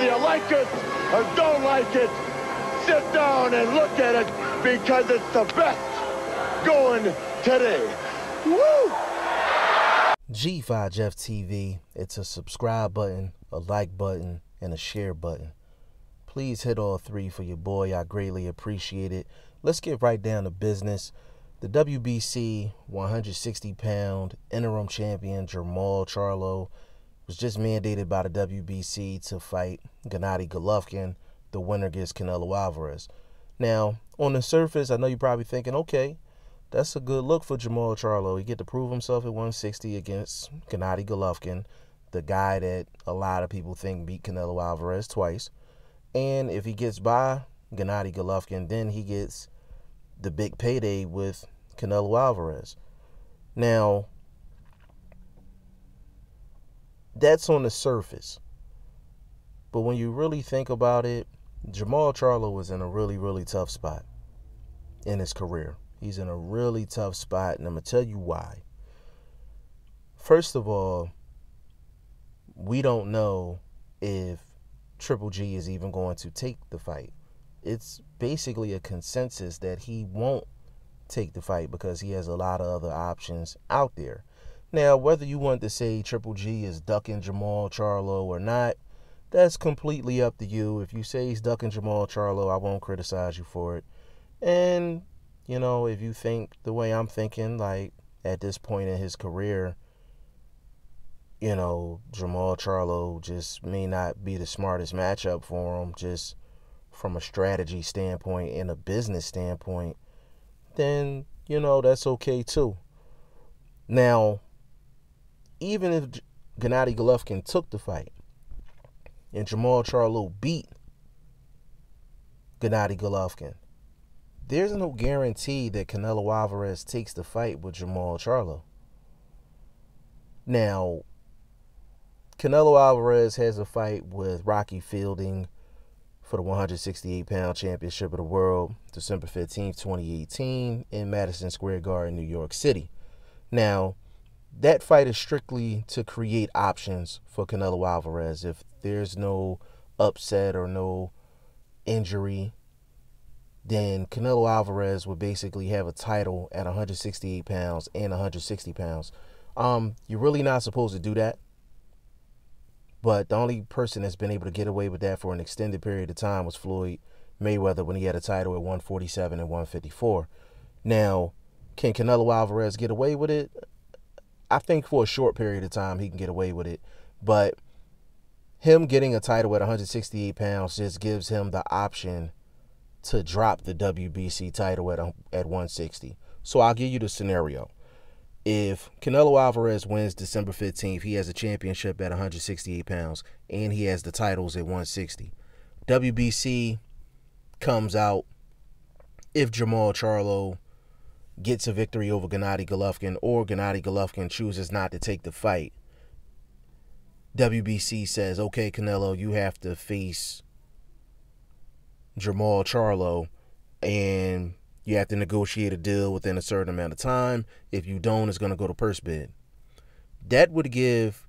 Whether you like it or don't like it, sit down and look at it because it's the best going today. Woo! G5 Jeff TV. It's a subscribe button, a like button, and a share button. Please hit all three for your boy. I greatly appreciate it. Let's get right down to business. The WBC 160-pound interim champion Jermall Charlo was just mandated by the WBC to fight Gennady Golovkin. The winner gets Canelo Alvarez. Now, on the surface, I know you're probably thinking, okay, that's a good look for Jermall Charlo. He get to prove himself at 160 against Gennady Golovkin, the guy that a lot of people think beat Canelo Alvarez twice. And if he gets by Gennady Golovkin, then he gets the big payday with Canelo Alvarez. Now, that's on the surface. But when you really think about it, Jermall Charlo was in a really, really tough spot in his career. He's in a really tough spot, and I'm going to tell you why. First of all, we don't know if Triple G is even going to take the fight. It's basically a consensus that he won't take the fight because he has a lot of other options out there. Now, whether you want to say Triple G is ducking Jermall Charlo or not, that's completely up to you. If you say he's ducking Jermall Charlo, I won't criticize you for it. And, you know, if you think the way I'm thinking, like at this point in his career, you know, Jermall Charlo just may not be the smartest matchup for him, just from a strategy standpoint and a business standpoint, then, you know, that's okay too. Now, even if Gennady Golovkin took the fight and Jermall Charlo beat Gennady Golovkin, there's no guarantee that Canelo Alvarez takes the fight with Jermall Charlo. Now, Canelo Alvarez has a fight with Rocky Fielding for the 168-pound championship of the world, December 15th, 2018, in Madison Square Garden, New York City. Now, that fight is strictly to create options for Canelo Alvarez. If there's no upset or no injury, then Canelo Alvarez would basically have a title at 168 pounds and 160 pounds. You're really not supposed to do that. But the only person that's been able to get away with that for an extended period of time was Floyd Mayweather when he had a title at 147 and 154. Now, can Canelo Alvarez get away with it? I think for a short period of time he can get away with it. But him getting a title at 168 pounds just gives him the option to drop the WBC title at 160. So I'll give you the scenario. If Canelo Alvarez wins December 15th, he has a championship at 168 pounds, and he has the titles at 160. WBC comes out if Jermall Charlo gets a victory over Gennady Golovkin, or Gennady Golovkin chooses not to take the fight. WBC says, okay, Canelo, you have to face Jermall Charlo, and you have to negotiate a deal within a certain amount of time. If you don't, it's going to go to purse bid. That would give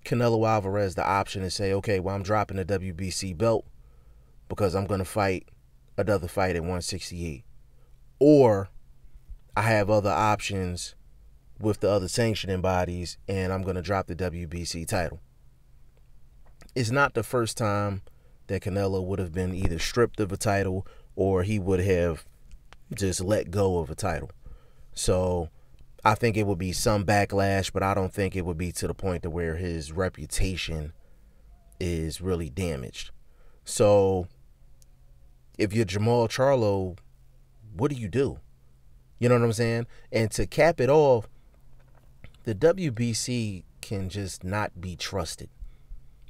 Canelo Alvarez the option to say, okay, well, I'm dropping the WBC belt because I'm going to fight another fight at 168. Or I have other options with the other sanctioning bodies, and I'm going to drop the WBC title. It's not the first time that Canelo would have been either stripped of a title or he would have just let go of a title. So I think it would be some backlash, but I don't think it would be to the point to where his reputation is really damaged. So if you're Jermall Charlo, what do you do? You know what I'm saying? And to cap it off, the WBC can just not be trusted.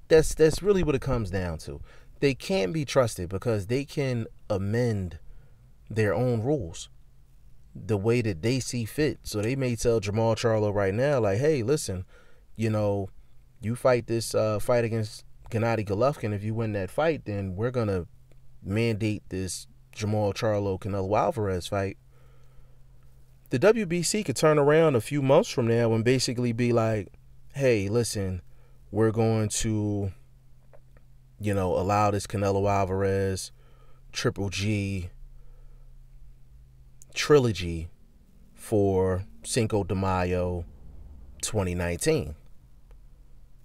That's really what it comes down to. They can't be trusted because they can amend their own rules the way that they see fit. So they may tell Jermall Charlo right now, like, hey, listen, you know, you fight this fight against Gennady Golovkin. If you win that fight, then we're going to mandate this Jermall Charlo Canelo Alvarez fight. The WBC could turn around a few months from now and basically be like, hey, listen, we're going to allow this Canelo Alvarez Triple G trilogy for Cinco de Mayo 2019.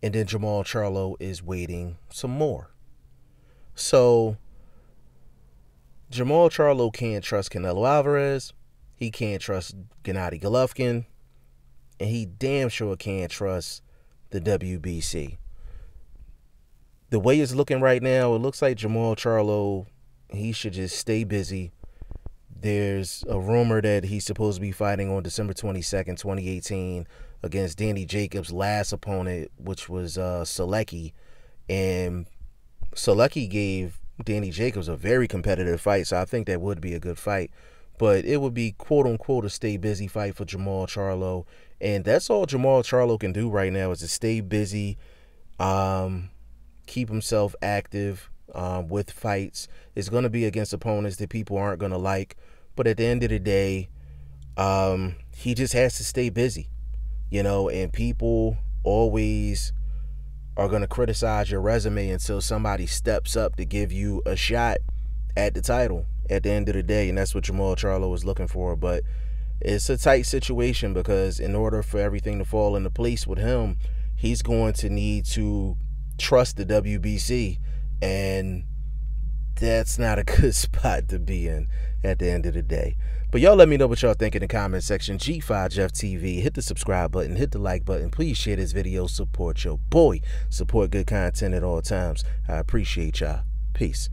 And then Jermall Charlo is waiting some more. So Jermall Charlo can't trust Canelo Alvarez. He can't trust Gennady Golovkin. And he damn sure can't trust the WBC. The way it's looking right now, it looks like Jermall Charlo, he should just stay busy. There's a rumor that he's supposed to be fighting on December 22nd, 2018 against Danny Jacobs' last opponent, which was Selecki. And Selecki gave Danny Jacobs a very competitive fight, so I think that would be a good fight. But it would be, quote-unquote, a stay-busy fight for Jermall Charlo. And that's all Jermall Charlo can do right now is to stay busy, keep himself active with fights. It's going to be against opponents that people aren't going to like. But at the end of the day, he just has to stay busy, and people always are going to criticize your resume until somebody steps up to give you a shot at the title at the end of the day. And that's what Jermall Charlo is looking for. But it's a tight situation because in order for everything to fall into place with him, he's going to need to trust the WBC. And that's not a good spot to be in at the end of the day. But y'all let me know what y'all think in the comment section. G5 Jeff TV. Hit the subscribe button. Hit the like button. Please share this video. Support your boy. Support good content at all times. I appreciate y'all. Peace.